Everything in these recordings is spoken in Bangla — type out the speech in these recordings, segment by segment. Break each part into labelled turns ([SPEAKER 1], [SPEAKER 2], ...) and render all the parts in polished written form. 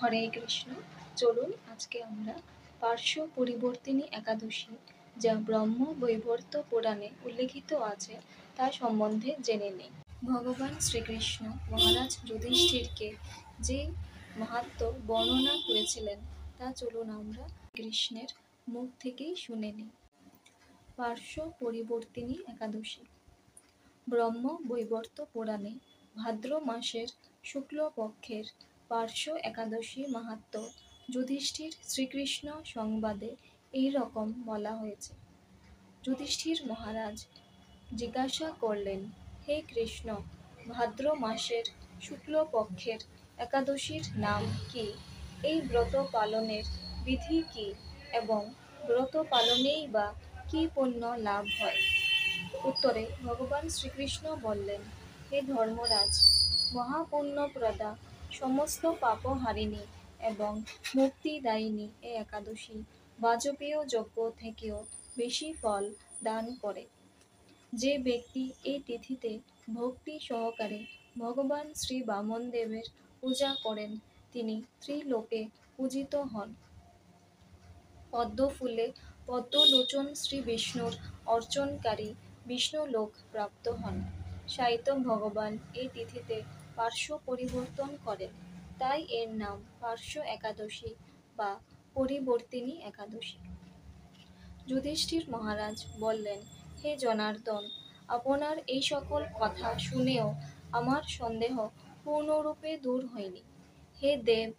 [SPEAKER 1] হরে কৃষ্ণ। চলুন আজকে আমরা পার্শ্ব পরিবর্তিনী একাদশী, যা ব্রহ্ম বৈবর্ত পুরাণে উল্লেখিত আছে, তা সম্বন্ধে জেনে নিই। ভগবান শ্রীকৃষ্ণ মহারাজ যুধিষ্ঠিরকে যে মাহাত্ম্য বর্ণনা করেছিলেন, তা চলুন আমরা কৃষ্ণের মুখ থেকেই শুনে নিই। পার্শ্ব পরিবর্তিনী একাদশী। ব্রহ্ম বৈবর্ত পুরাণে ভাদ্র মাসের শুক্লপক্ষের পার্শ্ব একাদশী মাহাত্ম্য যুধিষ্ঠির শ্রীকৃষ্ণ সংবাদে এই রকম বলা হয়েছে। যুধিষ্ঠির মহারাজ জিজ্ঞাসা করলেন, হে কৃষ্ণ, ভাদ্র মাসের শুক্লপক্ষের একাদশীর নাম কি? এই ব্রত পালনের বিধি কি এবং ব্রত পালনেই বা কি পুণ্য লাভ হয়? উত্তরে ভগবান শ্রীকৃষ্ণ বললেন, হে ধর্মরাজ, মহাপুণ্যপ্রদা, সমস্ত পাপহারিণী এবং মুক্তিদায়িনী এই একাদশী বাজপেয় যজ্ঞ থেকেও বেশি ফল দান করে। যে ব্যক্তি এই তিথিতে ভক্তি সহকারে ভগবান শ্রী বামনদেবের পূজা করেন, তিনি ত্রিলোকে পূজিত হন। পদ্মফুলে পদ্মলোচন শ্রী বিষ্ণুর অর্চনকারী বিষ্ণুলোক প্রাপ্ত হন। সাহিত্য ভগবান এই তিথিতে পার্শ্ব পরিবর্তন করেন, তাই এর নাম পার্শ্ব একাদশী বা পরিবর্তিনী একাদশী। যুধিষ্ঠির মহারাজ বললেন, হে জনার্দন, আপনার এই সকল কথা শুনেও আমার সন্দেহ পূর্ণরূপে দূর হয়নি। হে দেব,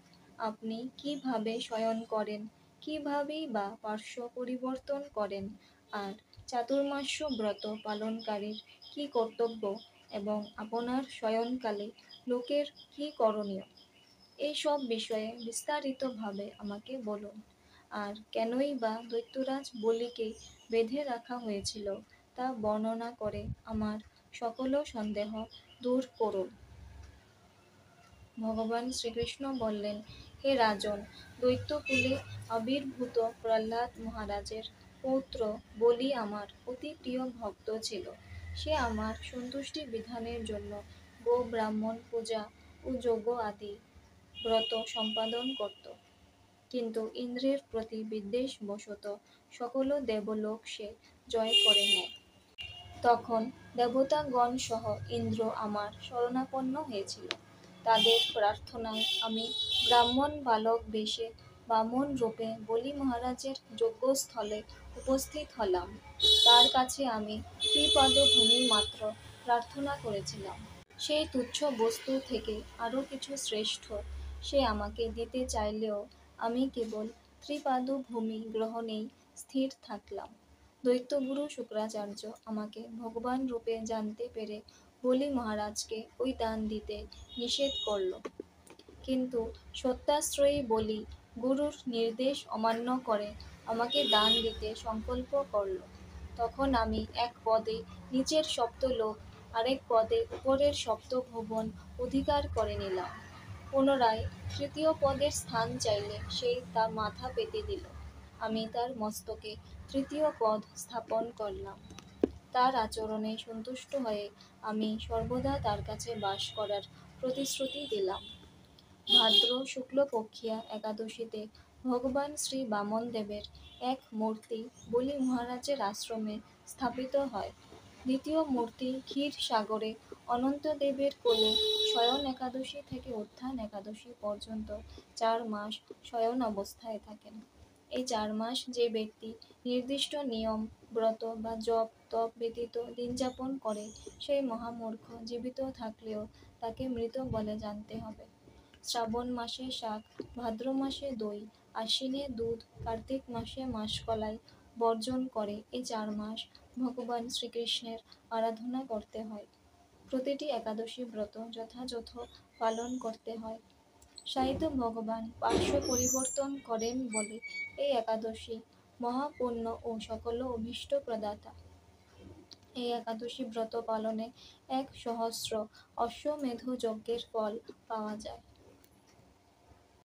[SPEAKER 1] আপনি কিভাবে শয়ন করেন, কিভাবেই বা পার্শ্ব পরিবর্তন করেন, আর চাতুর্মাস্য ব্রত পালনকারীর কি কর্তব্য এবং আপনার শয়নকালে লোকের কি করণীয়, এই সব বিষয়ে বিস্তারিতভাবে আমাকে বলুন। আর কেনই বা দৈত্যরাজ বলিকে বেঁধে রাখা হয়েছিল, তা বর্ণনা করে আমার সকল সন্দেহ দূর করুন। ভগবান শ্রীকৃষ্ণ বললেন, হে রাজন, দৈত্যকুলে আবির্ভূত প্রহ্লাদ মহারাজের পৌত্র বলি আমার অতি প্রিয় ভক্ত ছিল। সে আমার সন্তুষ্টি বিধানের জন্য গো ব্রাহ্মণ পূজা ও যজ্ঞ আদি ব্রত সম্পাদন করত। কিন্তু ইন্দ্রের প্রতি বিদ্বেষবশত সকল দেবলোক সে জয় করে নেয়। তখন দেবতাগণ সহ ইন্দ্র আমার শরণাপন্ন হয়েছিল। তাদের প্রার্থনায় আমি ব্রাহ্মণ বালক বেশে বামন রূপে বলি মহারাজের যজ্ঞস্থলে উপস্থিত হলাম। তার কাছে আমি ত্রিপদভূমি মাত্র প্রার্থনা করেছিলাম। সেই তুচ্ছ বস্তু থেকে আরও কিছু শ্রেষ্ঠ সে আমাকে দিতে চাইলেও আমি কেবল ত্রিপাদভূমি গ্রহণেই স্থির থাকলাম। দৈত্যগুরু শুক্রাচার্য আমাকে ভগবান রূপে জানতে পেরে বলি মহারাজকে ওই দান দিতে নিষেধ করল। কিন্তু সত্যাশ্রয়ী বলি গুরুর নির্দেশ অমান্য করে আমাকে দান দিতে সংকল্প করল। তখন আমি এক পদে নিচের সপ্তলোক, আরেক পদে উপরের সপ্তভুবন অধিকার করে নিলাম। পুনরায় তৃতীয় পদের স্থান চাইলে সে তার মাথা পেতে দিল। আমি তার মস্তকে তৃতীয় পদ স্থাপন করলাম। তার আচরণে সন্তুষ্ট হয়ে আমি সর্বদা তার কাছে বাস করার প্রতিশ্রুতি দিলাম। ভাদ্র শুক্লপক্ষিয়া একাদশীতে ভগবান শ্রী বামনদেবের এক মূর্তি বলি মহারাজের আশ্রমে স্থাপিত হয়। দ্বিতীয় মূর্তি ক্ষীরসাগরে অনন্তদেবের কোলে শয়ন একাদশী থেকে উত্থান একাদশী পর্যন্ত 4 মাস শয়ন অবস্থায় থাকেন। এই 4 মাস যে ব্যক্তি নির্দিষ্ট নিয়ম, ব্রত বা জপ তপ ব্যতীত দিনযাপন করে, সেই মহামূর্খ জীবিত থাকলেও তাকে মৃত বলে জানতে হবে। শ্রাবণ মাসে শাক, ভাদ্র মাসে দই, আশ্বিনে দুধ, কার্তিক মাসে মাসকলাই বর্জন করে এই 4 মাস ভগবান শ্রীকৃষ্ণের আরাধনা করতে হয়। প্রতিটি একাদশী ব্রত যথাযথ পালন করতে হয়। সাহিত্য ভগবান পার্শ্ব পরিবর্তন করেন বলে এই একাদশী মহাপুণ্য ও সকল অভীষ্ট প্রদাতা। এই একাদশী ব্রত পালনে 1,000 অশ্বমেধ যজ্ঞের ফল পাওয়া যায়।